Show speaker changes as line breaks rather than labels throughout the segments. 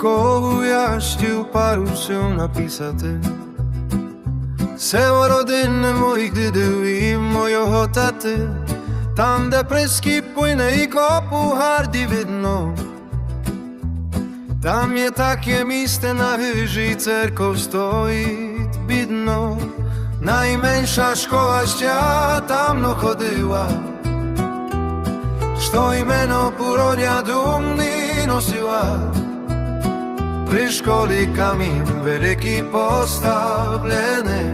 Кункову я ще парушил написати село родинне моїх дідів і мого тати, там, де прискіп плине і копу гарді видно. Там є таке місце на вижі, церков стоїть бідно. Найменша школа ще там ходила, що імено породя думні носила. При школі камін великий поставлений,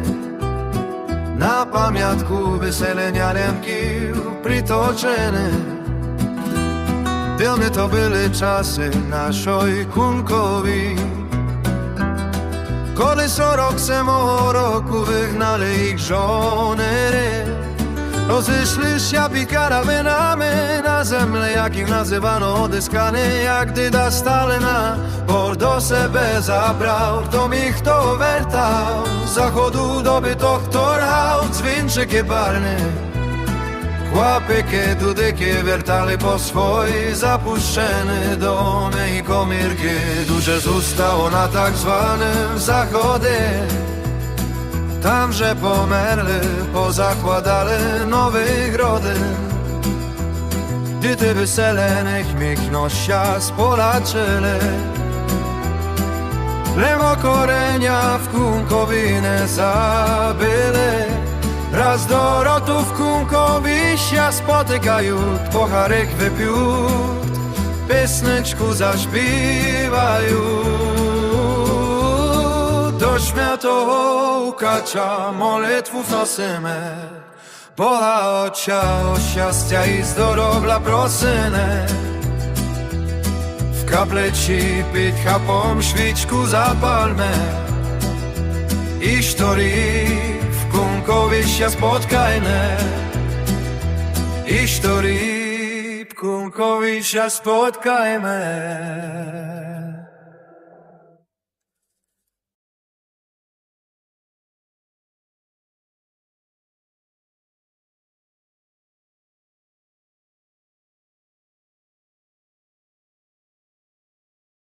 на пам'ятку веселення лемків приточене. Дивні то були часи нашої Кункові, коли 47 року вигнали їх жонери. Rozeszliście pід каравинами на землі, як їх називано одискани, як діда Сталина Бог до себе забрав, хто міг, хто вертав, заходу добиток торгав, дзвінчики барни. Chłopики, dudyki wiertali po swoi, zapuszczone domy i komórki. Duże zostało na tak zwanym zachodzie, tam, że pomerli, pozakładali nowych rodzin. Dzieci wyselenych mich nosia spolaczyli, lewo korenia w Kunkowinę zabili. Raz do rotu w Kunkowi się spotykają, pocharek wypił, piesnyczku zaśpiewają. Do śmiatołkacza molitwów nosimy, Boha Otca o szczęścia i zdrowia prosimy. W kapleci pід chapą świeczku zapalmy i sztori w Kunkowi się spotkajmy. I sztori w Kunkowi się spotkajmy.